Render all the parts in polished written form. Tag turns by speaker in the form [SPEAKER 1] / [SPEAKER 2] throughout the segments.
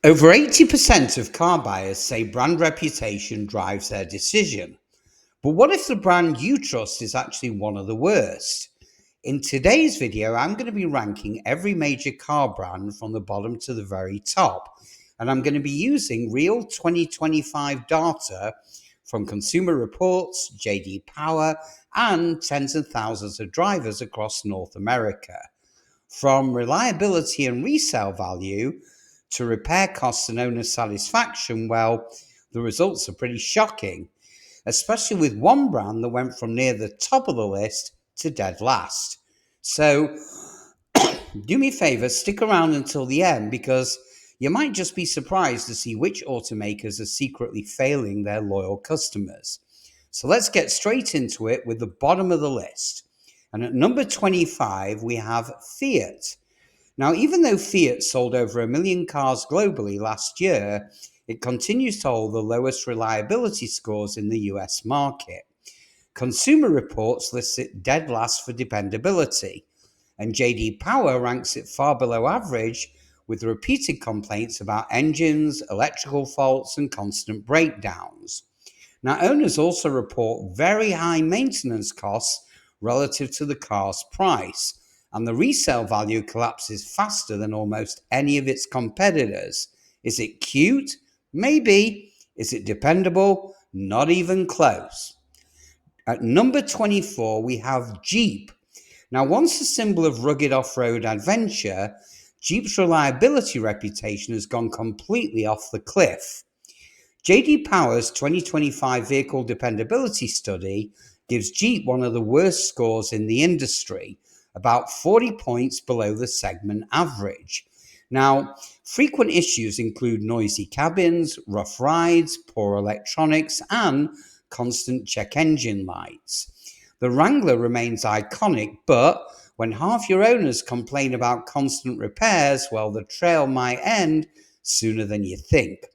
[SPEAKER 1] Over 80% of car buyers say brand reputation drives their decision. But what if the brand you trust is actually one of the worst? In today's video, I'm going to be ranking every major car brand from the bottom to the very top. And I'm going to be using real 2025 data from Consumer Reports, JD Power, and tens of thousands of drivers across North America. From reliability and resale value to repair costs and owner satisfaction, well, the results are pretty shocking, especially with one brand that went from near the top of the list to dead last. So, do me a favor, stick around until the end because you might just be surprised to see which automakers are secretly failing their loyal customers. So, let's get straight into it with the bottom of the list. And at number 25, we have Fiat. Now, even though Fiat sold over 1 million cars globally last year, it continues to hold the lowest reliability scores in the US market. Consumer Reports lists it dead last for dependability, and JD Power ranks it far below average with repeated complaints about engines, electrical faults, and constant breakdowns. Now, owners also report very high maintenance costs relative to the car's price, and the resale value collapses faster than almost any of its competitors. Is it cute? Maybe. Is it dependable? Not even close. At number 24, we have Jeep. Now, once a symbol of rugged off-road adventure, Jeep's reliability reputation has gone completely off the cliff. JD Power's 2025 Vehicle Dependability Study gives Jeep one of the worst scores in the industry, about 40 points below the segment average. Now, frequent issues include noisy cabins, rough rides, poor electronics, and constant check engine lights. The Wrangler remains iconic, but when half your owners complain about constant repairs, well, the trail might end sooner than you think.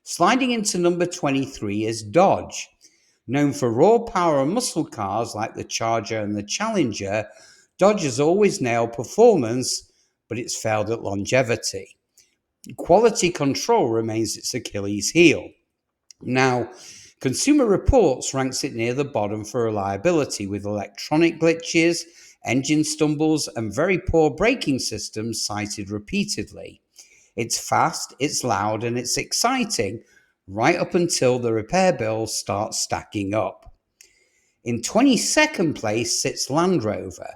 [SPEAKER 1] Sliding into number 23 is Dodge. Known for raw power and muscle cars like the Charger and the Challenger, Dodge has always nailed performance, but it's failed at longevity. Quality control remains its Achilles heel. Now, Consumer Reports ranks it near the bottom for reliability with electronic glitches, engine stumbles, and very poor braking systems cited repeatedly. It's fast, it's loud, and it's exciting, right up until the repair bills start stacking up. In 22nd place sits Land Rover.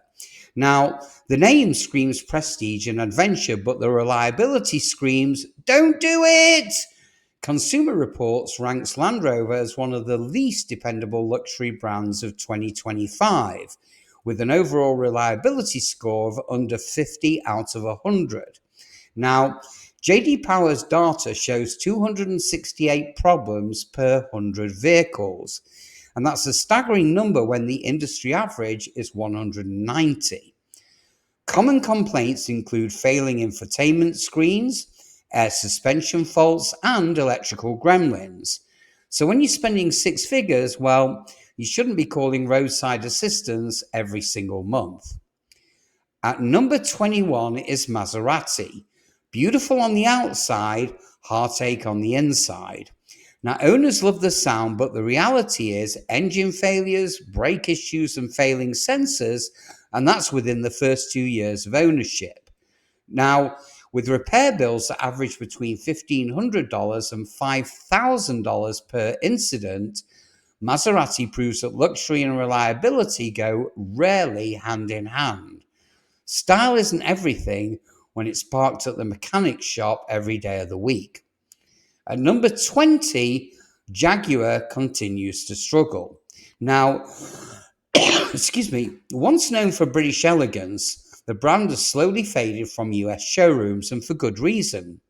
[SPEAKER 1] Now, the name screams prestige and adventure, but the reliability screams, don't do it! Consumer Reports ranks Land Rover as one of the least dependable luxury brands of 2025, with an overall reliability score of under 50 out of 100. Now, JD Power's data shows 268 problems per 100 vehicles, and that's a staggering number when the industry average is 190. Common complaints include failing infotainment screens, air suspension faults, and electrical gremlins. So when you're spending six figures, well, you shouldn't be calling roadside assistance every single month. At number 21 is Maserati. Beautiful on the outside, heartache on the inside. Now, owners love the sound, but the reality is engine failures, brake issues, and failing sensors, and that's within the first 2 years of ownership. Now, with repair bills that average between $1,500 and $5,000 per incident, Maserati proves that luxury and reliability go rarely hand in hand. Style isn't everything when it's parked at the mechanic shop every day of the week. At number 20, Jaguar continues to struggle. Now, excuse me, once known for British elegance, the brand has slowly faded from US showrooms, and for good reason.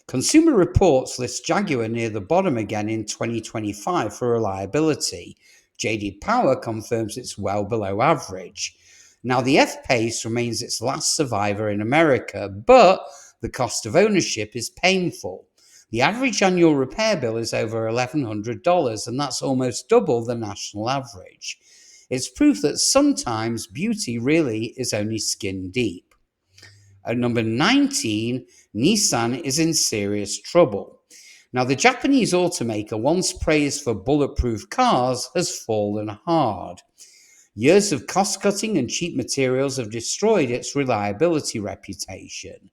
[SPEAKER 1] Consumer Reports lists Jaguar near the bottom again in 2025 for reliability. JD Power confirms it's well below average. Now, the F-Pace remains its last survivor in America, but the cost of ownership is painful. The average annual repair bill is over $1,100, and that's almost double the national average. It's proof that sometimes beauty really is only skin deep. At number 19, Nissan is in serious trouble. Now, the Japanese automaker, once praised for bulletproof cars, has fallen hard. Years of cost-cutting and cheap materials have destroyed its reliability reputation.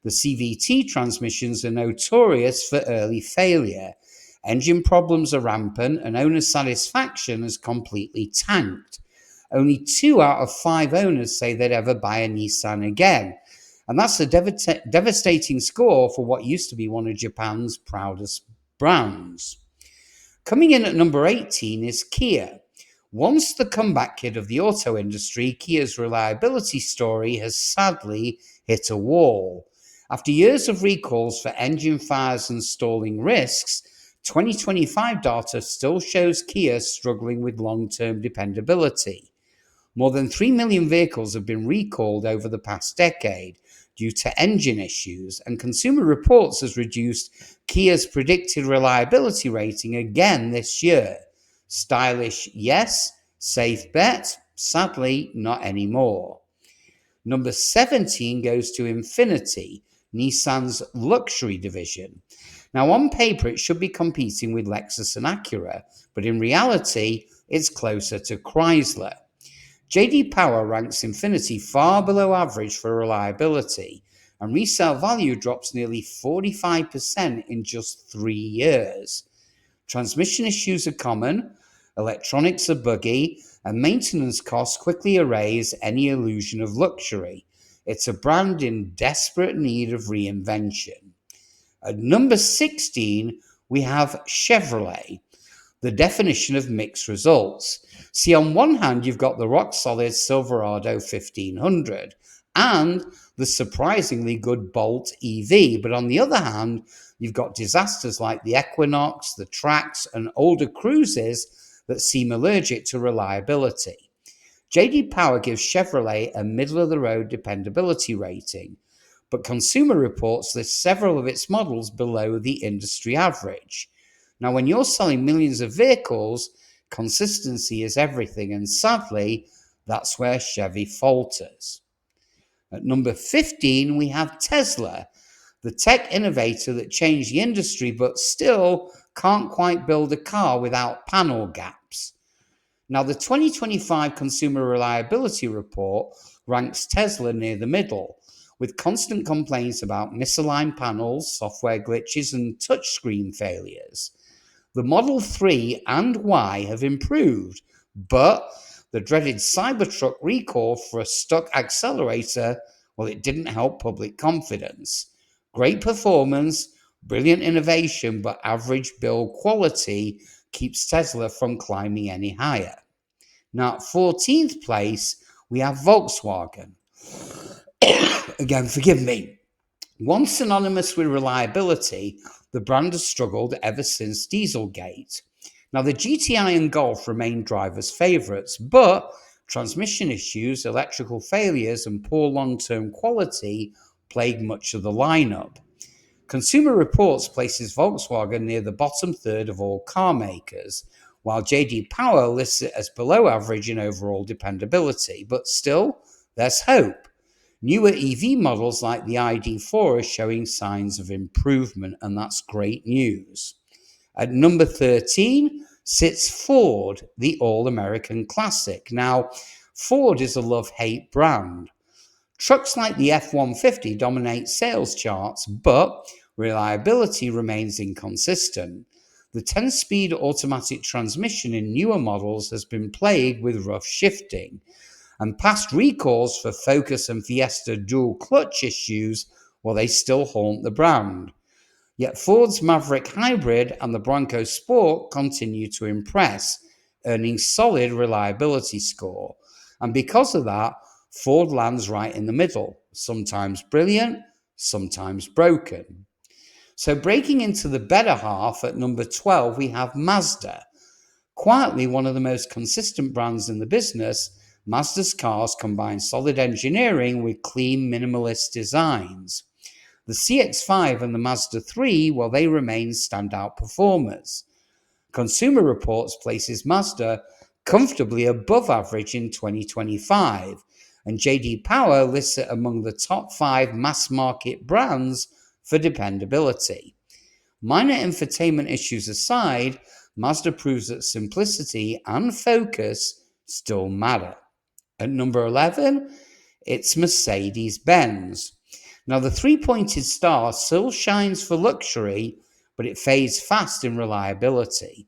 [SPEAKER 1] The CVT transmissions are notorious for early failure. Engine problems are rampant, and owner satisfaction has completely tanked. Only 2 out of 5 owners say they'd ever buy a Nissan again. And that's a devastating score for what used to be one of Japan's proudest brands. Coming in at number 18 is Kia. Once the comeback kid of the auto industry, Kia's reliability story has sadly hit a wall. After years of recalls for engine fires and stalling risks, 2025 data still shows Kia struggling with long-term dependability. More than 3 million vehicles have been recalled over the past decade due to engine issues, and Consumer Reports has reduced Kia's predicted reliability rating again this year. Stylish, yes. Safe bet? Sadly, not anymore. Number 17 goes to Infiniti, Nissan's luxury division. Now, on paper, it should be competing with Lexus and Acura, but in reality, it's closer to Chrysler. J.D. Power ranks Infiniti far below average for reliability, and resale value drops nearly 45% in just 3 years. Transmission issues are common, electronics are buggy, and maintenance costs quickly erase any illusion of luxury. It's a brand in desperate need of reinvention. At number 16, we have Chevrolet, the definition of mixed results. See, on one hand, you've got the rock-solid Silverado 1500 and the surprisingly good Bolt EV, but on the other hand, you've got disasters like the Equinox, the Trax, and older cruises that seem allergic to reliability. J.D. Power gives Chevrolet a middle-of-the-road dependability rating, but Consumer Reports lists several of its models below the industry average. Now, when you're selling millions of vehicles, consistency is everything, and sadly, that's where Chevy falters. At number 15, we have Tesla, the tech innovator that changed the industry but still can't quite build a car without panel gaps. Now, the 2025 Consumer Reliability Report ranks Tesla near the middle, with constant complaints about misaligned panels, software glitches, and touchscreen failures. The Model 3 and Y have improved, but the dreaded Cybertruck recall for a stuck accelerator, well, it didn't help public confidence. Great performance, brilliant innovation, but average build quality keeps Tesla from climbing any higher. Now, at 14th place, we have Volkswagen. Again, forgive me. Once synonymous with reliability, the brand has struggled ever since Dieselgate. Now, the GTI and Golf remain drivers' favourites, but transmission issues, electrical failures, and poor long-term quality plague much of the lineup. Consumer Reports places Volkswagen near the bottom third of all car makers, while J.D. Power lists it as below average in overall dependability. But still, there's hope. Newer EV models like the ID4 are showing signs of improvement, and that's great news. At number 13 sits Ford, the all-American classic. Now, Ford is a love-hate brand. Trucks like the F-150 dominate sales charts, but reliability remains inconsistent. The 10-speed automatic transmission in newer models has been plagued with rough shifting, and past recalls for Focus and Fiesta dual clutch issues, well, they still haunt the brand. Yet Ford's Maverick Hybrid and the Bronco Sport continue to impress, earning solid reliability score. And because of that, Ford lands right in the middle, sometimes brilliant, sometimes broken. So breaking into the better half at number 12, we have Mazda. Quietly one of the most consistent brands in the business, Mazda's cars combine solid engineering with clean, minimalist designs. The CX-5 and the Mazda 3, well, they remain standout performers. Consumer Reports places Mazda comfortably above average in 2025, and JD Power lists it among the top 5 mass market brands for dependability. Minor infotainment issues aside, Mazda proves that simplicity and focus still matter. At number 11, it's Mercedes-Benz. Now, the three-pointed star still shines for luxury, but it fades fast in reliability.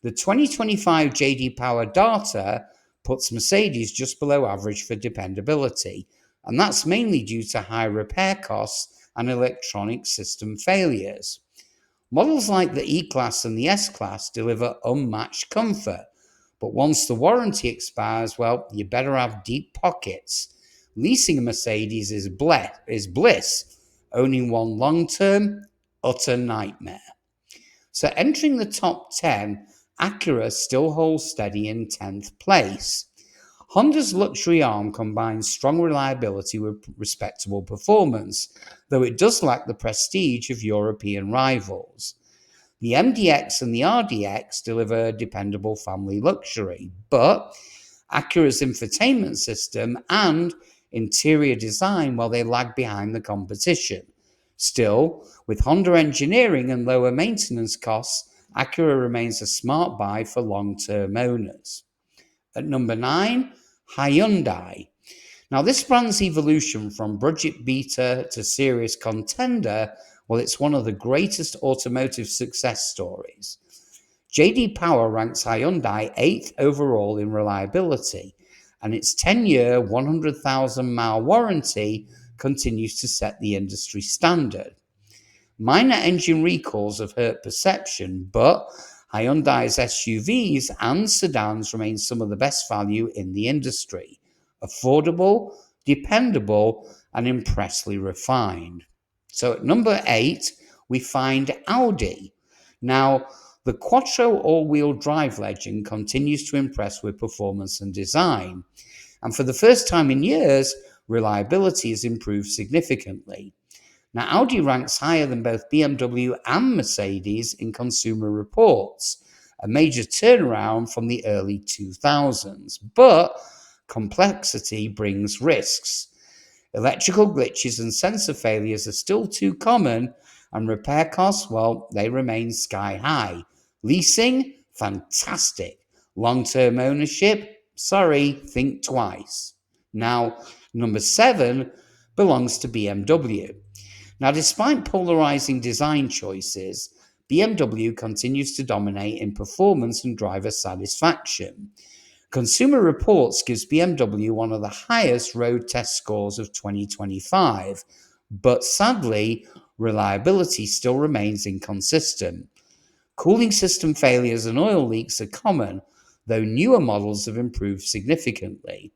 [SPEAKER 1] The 2025 JD Power data puts Mercedes just below average for dependability, and that's mainly due to high repair costs and electronic system failures. Models like the E-Class and the S-Class deliver unmatched comfort, but once the warranty expires, well, you better have deep pockets. Leasing a Mercedes is bliss. Owning one long-term, utter nightmare. So entering the top 10, Acura still holds steady in 10th place. Honda's luxury arm combines strong reliability with respectable performance, though it does lack the prestige of European rivals. The MDX and the RDX deliver dependable family luxury, but Acura's infotainment system and interior design, well, they lag behind the competition. Still, with Honda engineering and lower maintenance costs, Acura remains a smart buy for long-term owners. At number 9, Hyundai. Now, this brand's evolution from budget beater to serious contender, well, it's one of the greatest automotive success stories. JD Power ranks Hyundai 8th overall in reliability, and its 10-year, 100,000-mile warranty continues to set the industry standard. Minor engine recalls have hurt perception, but Hyundai's SUVs and sedans remain some of the best value in the industry. Affordable, dependable, and impressively refined. So at number 8, we find Audi. Now, the Quattro all-wheel drive legend continues to impress with performance and design. And for the first time in years, reliability has improved significantly. Now, Audi ranks higher than both BMW and Mercedes in Consumer Reports, a major turnaround from the early 2000s. But complexity brings risks. Electrical glitches and sensor failures are still too common, and repair costs, well, they remain sky high. Leasing, fantastic. Long-term ownership, sorry, think twice. Now, number 7 belongs to BMW. Now, despite polarizing design choices, BMW continues to dominate in performance and driver satisfaction. Consumer Reports gives BMW one of the highest road test scores of 2025, but sadly, reliability still remains inconsistent. Cooling system failures and oil leaks are common, though newer models have improved significantly.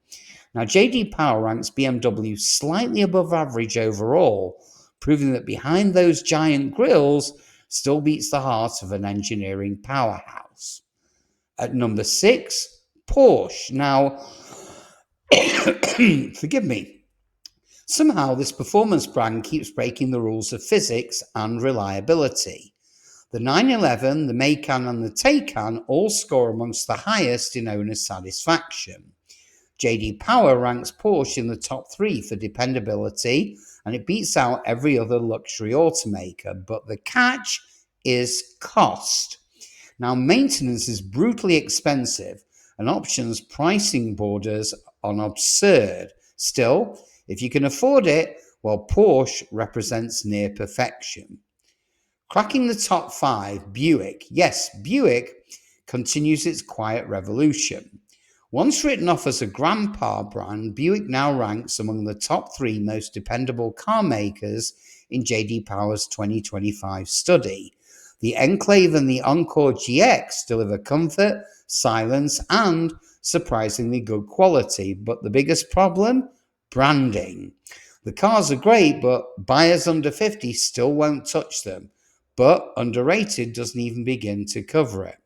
[SPEAKER 1] Now, JD Power ranks BMW slightly above average overall, proving that behind those giant grills still beats the heart of an engineering powerhouse. At number 6, Porsche. Now, forgive me, somehow this performance brand keeps breaking the rules of physics and reliability. The 911, the Macan, and the Taycan all score amongst the highest in owner satisfaction. JD Power ranks Porsche in the top 3 for dependability, and it beats out every other luxury automaker. But the catch is cost. Now, maintenance is brutally expensive, and options pricing borders on absurd. Still, if you can afford it, well, Porsche represents near perfection. Cracking the top 5, Buick. Yes, Buick continues its quiet revolution. Once written off as a grandpa brand, Buick now ranks among the top 3 most dependable car makers in JD Power's 2025 study. The Enclave and the Encore GX deliver comfort, silence, and surprisingly good quality. But the biggest problem? Branding. The cars are great, but buyers under 50 still won't touch them. But underrated doesn't even begin to cover it.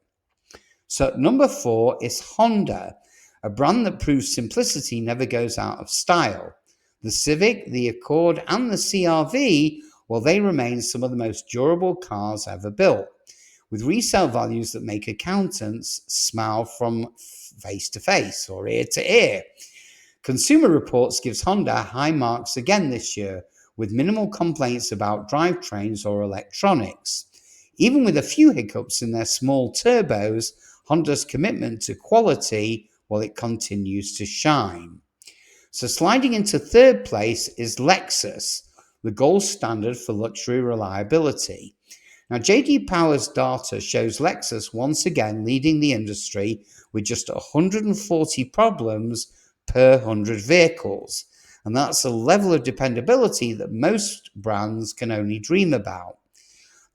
[SPEAKER 1] So number 4 is Honda, a brand that proves simplicity never goes out of style. The Civic, the Accord, and the CR-V, well, they remain some of the most durable cars ever built, with resale values that make accountants smile from face to face or ear to ear. Consumer Reports gives Honda high marks again this year, with minimal complaints about drivetrains or electronics. Even with a few hiccups in their small turbos, Honda's commitment to quality, well, it continues to shine. So sliding into third place is Lexus, the gold standard for luxury reliability. Now, JD Power's data shows Lexus once again leading the industry with just 140 problems per 100 vehicles. And that's a level of dependability that most brands can only dream about.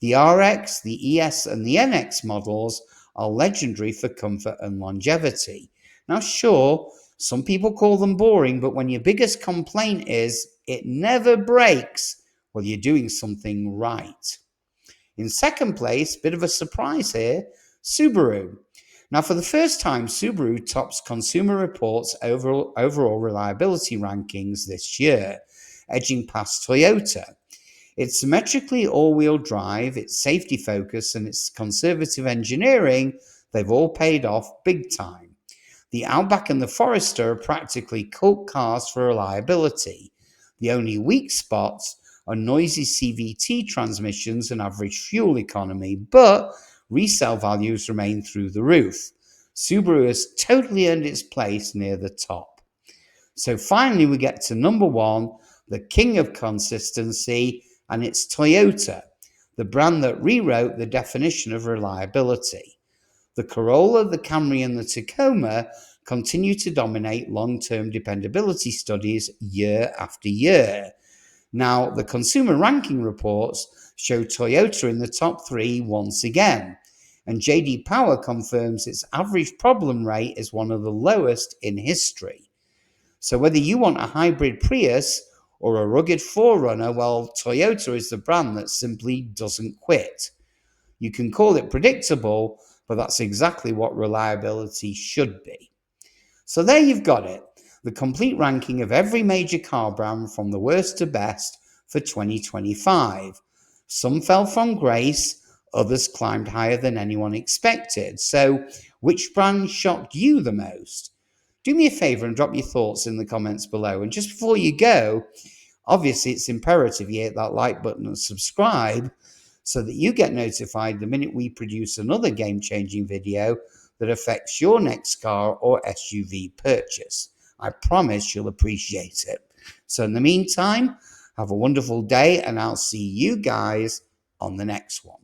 [SPEAKER 1] The RX, the ES, and the NX models are legendary for comfort and longevity. Now, sure, some people call them boring, but when your biggest complaint is it never breaks, well, you're doing something right. In second place, bit of a surprise here, Subaru. Now, for the first time, Subaru tops Consumer Reports' overall reliability rankings this year, edging past Toyota. Its symmetrically all-wheel drive, its safety focus, and its conservative engineering, they've all paid off big time. The Outback and the Forester are practically cult cars for reliability. The only weak spots are noisy CVT transmissions and average fuel economy, but resale values remain through the roof. Subaru has totally earned its place near the top. So finally we get to number one, the king of consistency, and it's Toyota, the brand that rewrote the definition of reliability. The Corolla, the Camry, and the Tacoma continue to dominate long-term dependability studies year after year. Now, the consumer ranking reports show Toyota in the top three once again, and JD Power confirms its average problem rate is one of the lowest in history. So whether you want a hybrid Prius or a rugged 4Runner, well, Toyota is the brand that simply doesn't quit. You can call it predictable, but that's exactly what reliability should be. So there you've got it, the complete ranking of every major car brand from the worst to best for 2025. Some fell from grace, others climbed higher than anyone expected. So which brand shocked you the most? Do me a favor and drop your thoughts in the comments below. And just before you go, obviously it's imperative you hit that like button and subscribe so that you get notified the minute we produce another game-changing video that affects your next car or SUV purchase. I promise you'll appreciate it. So in the meantime, have a wonderful day and I'll see you guys on the next one.